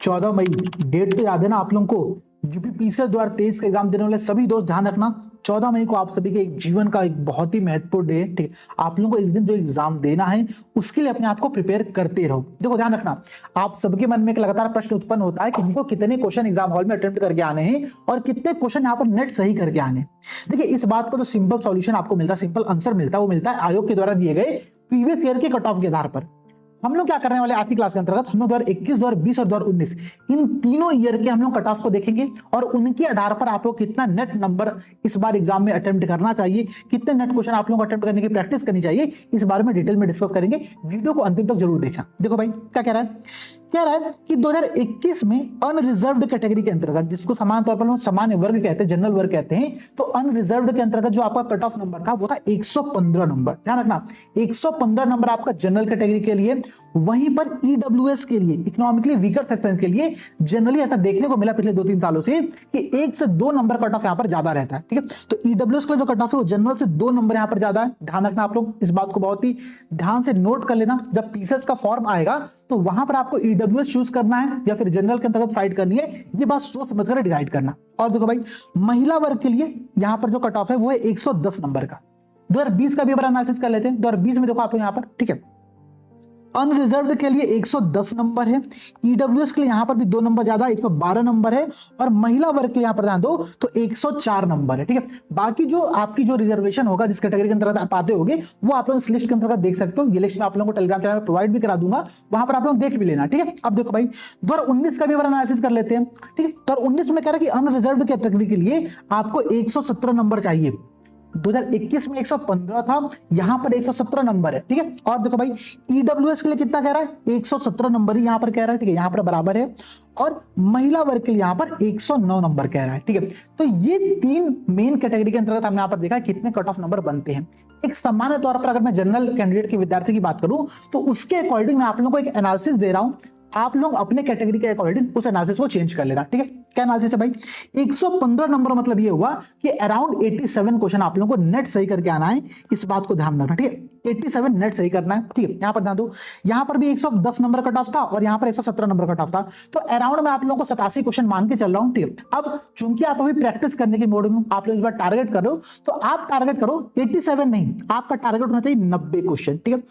14 मई, date तो याद है ना आप लोगों को। यूपीपीसीएस 2023 का एग्जाम देने वाले सभी दोस्त ध्यान रखना, 14 मई को आप सभी के एक जीवन का एक बहुत ही महत्वपूर्ण डे है। ठीक, आप लोगों को इस दिन जो एग्जाम देना है उसके लिए अपने आप को प्रिपेयर करते रहो। देखो ध्यान रखना, आप सबके मन में एक लगातार प्रश्न उत्पन्न होता है कि हमको कितने क्वेश्चन एग्जाम हॉल में अटेम्प्ट करके आने हैं और कितने क्वेश्चन यहाँ पर नेट सही करके आने हैं। देखिए इस बात पर जो सिंपल सॉल्यूशन आपको मिलता है, सिंपल आंसर मिलता है, वो मिलता है आयोग के द्वारा दिए गए प्रीवियस ईयर के कट ऑफ के आधार पर। हम लोग क्या करने वाले आज की क्लास के अंतर्गत, हम लोग 2021, 2020 और 2019 इन तीनों ईयर के हम लोग कट ऑफ को देखेंगे और उनके आधार पर आप लोग कितना नेट नंबर इस बार एग्जाम में अटेम्प्ट करना चाहिए, कितने नेट क्वेश्चन आप लोगों को अटेम्प्ट करने की प्रैक्टिस करनी चाहिए, इस बारे में डिटेल में डिस्कस करेंगे। वीडियो को अंतिम तक जरूर देखना। देखो भाई क्या कह रहा है, कह रहा है कि 2021 में अनरिजर्व्ड कैटेगरी के अंतर्गत, जिसको सामान्य तौर पर हम सामान्य वर्ग कहते हैं, जनरल वर्ग कहते हैं, तो अनरिजर्व्ड के अंतर्गत जो आपका कट ऑफ नंबर था वो था 115 नंबर। ध्यान रखना 115 नंबर आपका जनरल कैटेगरी के लिए। वहीं पर ईडब्ल्यूएस के लिए, इकोनॉमिकली वीकर सेक्शन के लिए जनरली ऐसा देखने को मिला पिछले 2-3 सालों से कि 1 से 2 नंबर कट ऑफ यहां पर ज्यादा रहता है। ठीक है, तो ईडब्ल्यूएस के लिए जो कट ऑफ है वो जनरल से 2 नंबर यहां पर ज्यादा है। ध्यान रखना आप लोग इस बात को बहुत ही ध्यान से नोट कर लेना। जब पीसीएस का फॉर्म आएगा तो वहां पर आपको ईडब्ल्यूएस चूज करना है या फिर जनरल के अंतर्गत फाइट करनी है, ये बात सोच समझकर डिसाइड करना। और देखो भाई महिला वर्ग के लिए यहां पर जो कट ऑफ है वो है 110 नंबर का। 2020 का भी बार एनालिसिस कर लेते हैं। 2020 में देखो आप यहां पर, ठीक है, अनरिजर्व्ड के लिए 110 नंबर है, ईडब्ल्यूएस के लिए यहां पर भी 2 नंबर ज्यादा 112 नंबर है, और महिला वर्ग के यहां पर ध्यान दो तो 104 नंबर है। ठीक है, बाकी जो आपकी जो रिजर्वेशन होगा जिस कैटेगरी के अंतर्गत आप आते होंगे वो आप लोग इस लिस्ट के अंतर्गत देख सकते हो। ये लिस्ट मैं आप लोगों को टेलीग्राम चैनल पर प्रोवाइड भी करा दूंगा, वहां पर आप लोग देख भी लेना। ठीक है, अब देखो भाई 2019 का भी एनालिसिस कर लेते हैं। ठीक है, 2019 में कह रहा है कि अनरिजर्व्ड कैटेगरी के लिए आपको 117 नंबर चाहिए। 2021 में 115 था, यहां पर 117 नंबर है। ठीक है, और देखो भाई ईडब्ल्यूएस के लिए कितना कह रहा है, 117 नंबर ही यहां पर कह रहा है। ठीक है, यहां पर बराबर है, और महिला वर्ग के लिए यहां पर 109 नंबर कह रहा है। ठीक है, तो ये 3 मेन कैटेगरी के अंतर्गत हमने यहां पर देखा कितने कट ऑफ नंबर बनते हैं। एक सामान्य तौर पर अगर मैं जनरल कैंडिडेट के विद्यार्थी की बात करूं तो उसके अकॉर्डिंग मैं आप लोगों को एक एनालिसिस दे रहा हूं, आप लोग अपने कैटेगरी के अकॉर्डिंग उस एनालिसिस को चेंज कर लेना। ठीक है, क्या एनालिसिस है भाई, 115 नंबर मतलब ये हुआ कि अराउंड 87 क्वेश्चन आप लोगों को नेट सही करके आना है। इस बात को ध्यान रखना। ठीक है, 87 नेट सही करना है। ठीक है, यहां पर ध्यान दो, यहां पर भी 110 नंबर कट ऑफ था और यहां पर 117 नंबर कट ऑफ था, तो अराउंड मैं आप लोगों को 87 क्वेश्चन मान के चल रहा हूं। ठीक है, अब चूंकि आप अभी प्रैक्टिस करने के मोड में, आप लोग इस बार टारगेट कर रहे हो, तो आप टारगेट करो 87 नहीं, आपका टारगेट होना चाहिए 90 क्वेश्चन। ठीक है,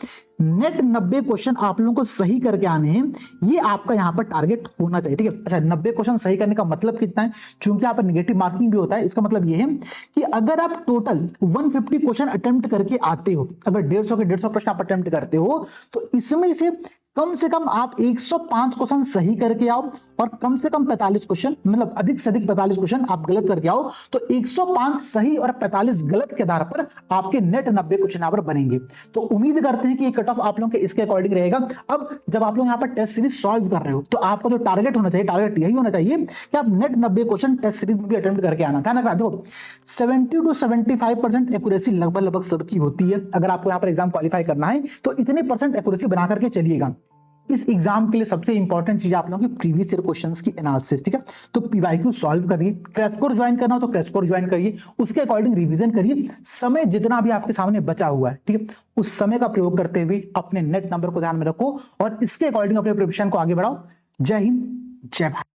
नेट 90 क्वेश्चन आप लोगों को सही करके आने हैं, ये आपका यहां पर टारगेट होना चाहिए। ठीक है, अच्छा 90 क्वेश्चन सही करने का मतलब कितना है, चूंकि यहाँ पर नेगेटिव मार्किंग भी होता है, इसका मतलब ये है कि अगर आप टोटल 150 क्वेश्चन अटेम्प्ट करके आते हो, अगर 150 के 150 प्रश्न आप अटेम्प्ट करते हो, तो इसमें से कम आप 105 क्वेश्चन सही करके आओ और कम से कम 45 क्वेश्चन, मतलब अधिक से अधिक 45 क्वेश्चन आप गलत करके आओ, तो 105 सही और 45 गलत के आधार पर आपके नेट 90 क्वेश्चन यहां पर बनेंगे। तो उम्मीद करते हैं कि ये कट ऑफ आप लोगों के इसके अकॉर्डिंग रहेगा। अब जब आप लोग यहां पर टेस्ट सीरीज सॉल्व कर रहे हो तो आपका जो टारगेट होना चाहिए, टारगेट यही होना चाहिए कि आप नेट 90 क्वेश्चन टेस्ट सीरीज में भी अटेम्प्ट करके आना था ना। देखो 70 to 75% एक्यूरेसी लगभग सबकी होती है। अगर आपको यहां पर एग्जाम क्वालिफाई करना है तो इतने परसेंट एक्यूरेसी बना करके चलिएगा। इस एग्जाम के लिए सबसे इंपॉर्टेंट चीज आप लोगों की प्रीवियस ईयर क्वेश्चंस की एनालिसिस। ठीक है, तो पीवाईक्यू सॉल्व करिए, क्रैश कोर्स ज्वाइन करना हो तो क्रैश कोर्स ज्वाइन करिए, उसके अकॉर्डिंग रिवीजन करिए, समय जितना भी आपके सामने बचा हुआ है, ठीक है, उस समय का प्रयोग करते हुए अपने नेट नंबर को ध्यान में रखो और इसके अकॉर्डिंग अपने प्रिपरेशन को आगे बढ़ाओ। जय हिंद, जय भारत।